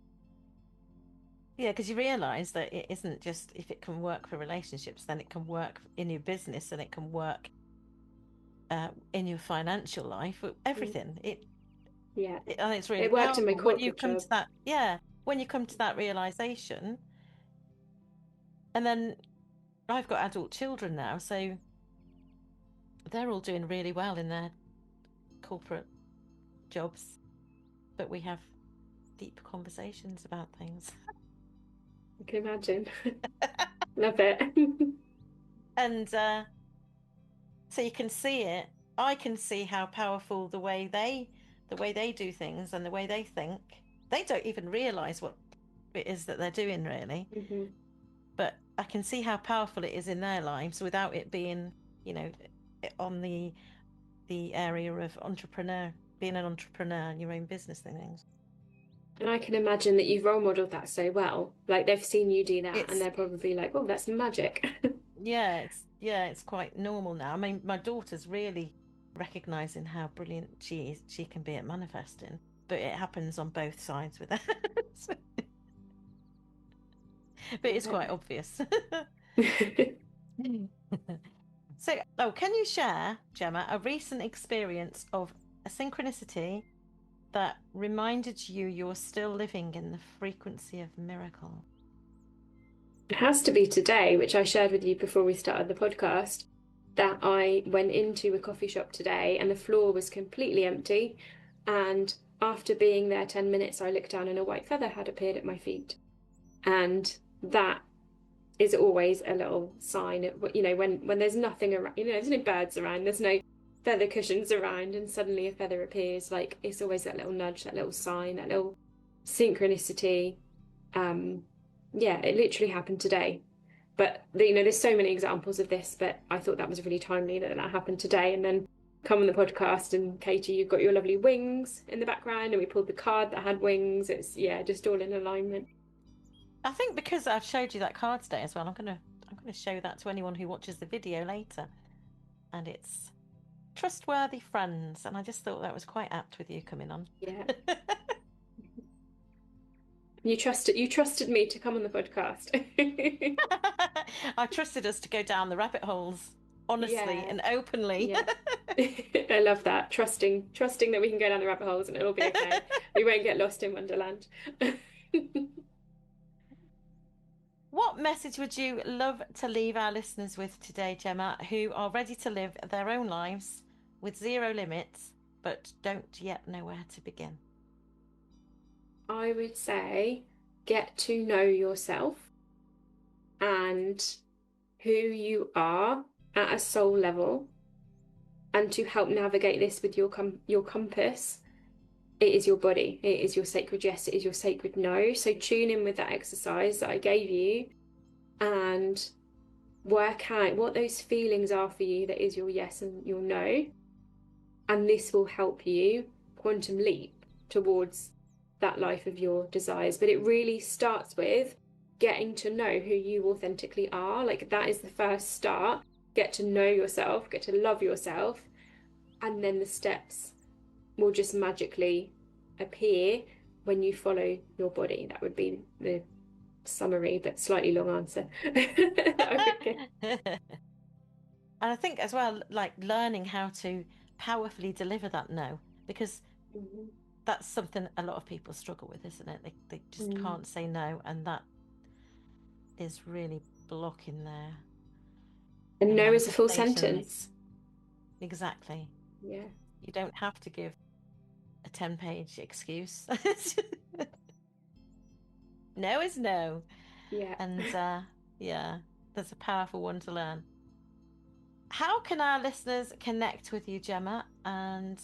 Yeah, because you realise that it isn't just, if it can work for relationships, then it can work in your business, and it can work in your financial life, everything. And it's really, it worked in my corporate when you come job. to that, when you come to that realisation. And then I've got adult children now, so they're all doing really well in their corporate jobs, but we have deep conversations about things. I can imagine. Love it. And so you can see it. I can see how powerful the way they do things and the way they think. They don't even realise what it is that they're doing, really. But I can see how powerful it is in their lives without it being, you know, on the area of being an entrepreneur and your own business and things. And I can imagine that you've role modeled that so well. Like, they've seen you do that, and they're probably like, oh, that's magic. It's quite normal now. I mean, my daughter's really recognising how brilliant she can be at manifesting, but it happens on both sides with her. But it's quite obvious. So, can you share, Gemma, a recent experience of a synchronicity that reminded you you're still living in the frequency of miracle? It has to be today, which I shared with you before we started the podcast, that I went into a coffee shop today and the floor was completely empty, and after being there 10 minutes, I looked down and a white feather had appeared at my feet. And that is always a little sign of, when there's nothing around, there's no birds around, there's no feather cushions around, and suddenly a feather appears. Like, it's always that little nudge, that little sign, that little synchronicity. It literally happened today. But there's so many examples of this, but I thought that was really timely that happened today. And then come on the podcast, and Katie, you've got your lovely wings in the background, and we pulled the card that had wings. It's just all in alignment. I think because I've showed you that card today as well, I'm gonna show that to anyone who watches the video later. And it's trustworthy friends, and I just thought that was quite apt with you coming on. Yeah. You trusted me to come on the podcast. I trusted us to go down the rabbit holes honestly and openly. Yeah. I love that. Trusting that we can go down the rabbit holes and it'll be okay. We won't get lost in Wonderland. What message would you love to leave our listeners with today, Gemma, who are ready to live their own lives with zero limits, but don't yet know where to begin? I would say get to know yourself and who you are at a soul level, and to help navigate this with your compass, it is your body, it is your sacred yes, it is your sacred no. So tune in with that exercise that I gave you and work out what those feelings are for you that is your yes and your no, and this will help you quantum leap towards that life of your desires. But it really starts with getting to know who you authentically are. Like, that is the first start. Get to know yourself, get to love yourself, and then the steps will just magically appear when you follow your body. That would be the summary but slightly long answer. And I think as well, like, learning how to powerfully deliver that no, because that's something a lot of people struggle with, isn't it? They just can't say no, and that is really blocking their and no is a full sentence. Exactly. Yeah. You don't have to give a 10-page excuse. No is no. Yeah. And that's a powerful one to learn. How can our listeners connect with you, Gemma, and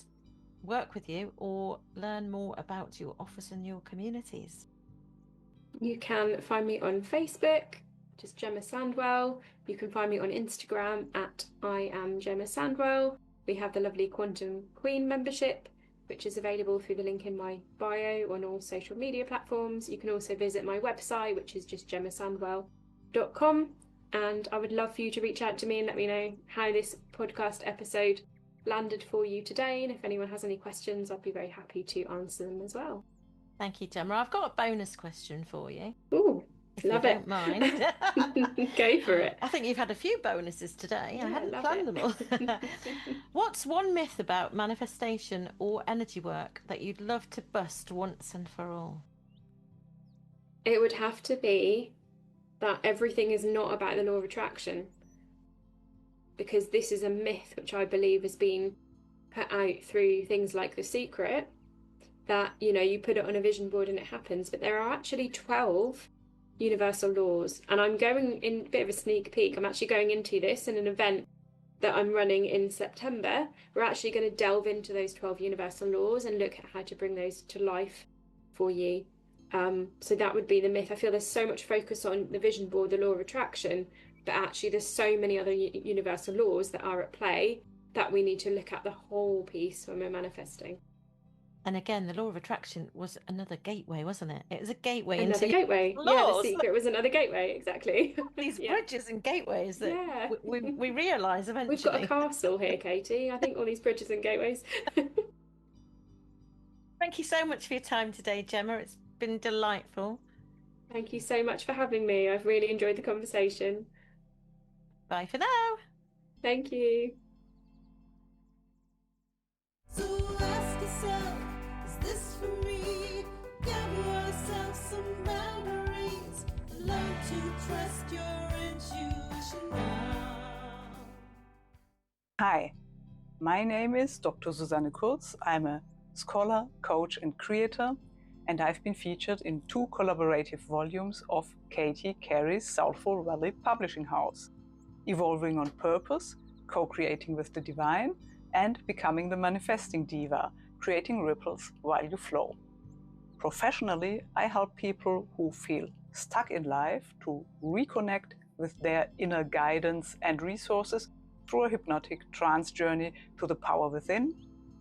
work with you or learn more about your office and your communities? You can find me on Facebook, just Gemma Sandwell. You can find me on Instagram at I am Gemma Sandwell. We have the lovely Quantum Queen membership, which is available through the link in my bio on all social media platforms. You can also visit my website, which is just gemmasandwell.com. And I would love for you to reach out to me and let me know how this podcast episode landed for you today. And if anyone has any questions, I'd be very happy to answer them as well. Thank you, Gemma. I've got a bonus question for you. Ooh, if love you it. Don't mind. Go for it. I think you've had a few bonuses today. Yeah, I hadn't planned them all. What's one myth about manifestation or energy work that you'd love to bust once and for all? It would have to be that everything is not about the law of attraction, because this is a myth which I believe has been put out through things like The Secret, that you put it on a vision board and it happens. But there are actually 12 universal laws, and I'm going in a bit of a sneak peek. I'm actually going into this in an event that I'm running in September. We're actually going to delve into those 12 universal laws and look at how to bring those to life for you. So that would be the myth. I feel there's so much focus on the vision board, the law of attraction, but actually there's so many other universal laws that are at play that we need to look at the whole piece when we're manifesting. And again, the law of attraction was another gateway, wasn't it? It was a gateway Another into gateway. laws. Yeah, The Secret was another gateway, exactly. These bridges and gateways that we realise eventually. We've got a castle here, Katie. I think all these bridges and gateways. Thank you so much for your time today, Gemma. It's been delightful. Thank you so much for having me. I've really enjoyed the conversation. Bye for now. Thank you. So ask yourself, is this for me? Give yourself some boundaries. Learn to trust your intuition now. Hi, my name is Dr. Susanne Kurz. I'm a scholar, coach and creator, and I've been featured in 2 collaborative volumes of Katie Carey's Soulful Valley Publishing House, Evolving on Purpose, Co-Creating with the Divine, and Becoming the Manifesting Diva, Creating Ripples While You Flow. Professionally, I help people who feel stuck in life to reconnect with their inner guidance and resources through a hypnotic trance journey to the power within.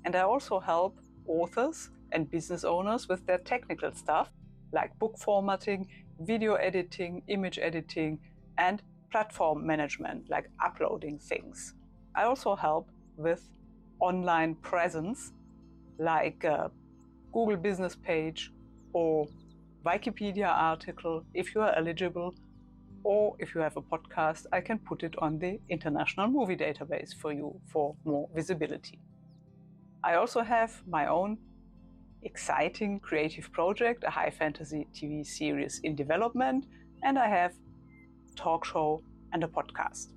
And I also help authors and business owners with their technical stuff, like book formatting, video editing, image editing, and platform management, like uploading things. I also help with online presence, like a Google business page or Wikipedia article if you are eligible, or if you have a podcast, I can put it on the International Movie Database for you for more visibility. I also have my own exciting creative project, a high fantasy TV series in development, and I have a talk show and a podcast.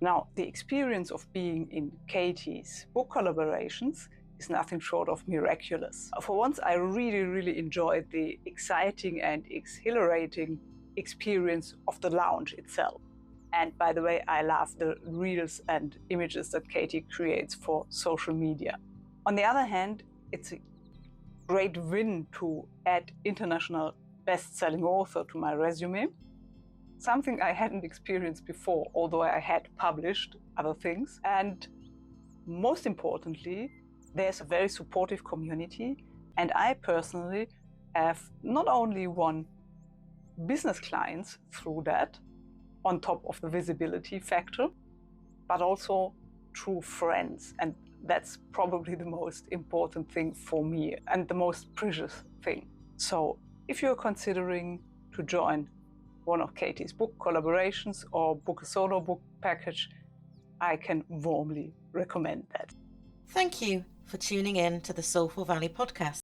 Now, the experience of being in Katie's book collaborations is nothing short of miraculous. For once, I really enjoyed the exciting and exhilarating experience of the lounge itself. And by the way, I love the reels and images that Katie creates for social media. On the other hand, it's a great win to add international best-selling author to my resume, something I hadn't experienced before, although I had published other things. And most importantly, there's a very supportive community, and I personally have not only won business clients through that, on top of the visibility factor, but also true friends. And that's probably the most important thing for me and the most precious thing. So if you're considering to join one of Katie's book collaborations or book a solo book package, I can warmly recommend that. Thank you for tuning in to the Soulful Valley podcast.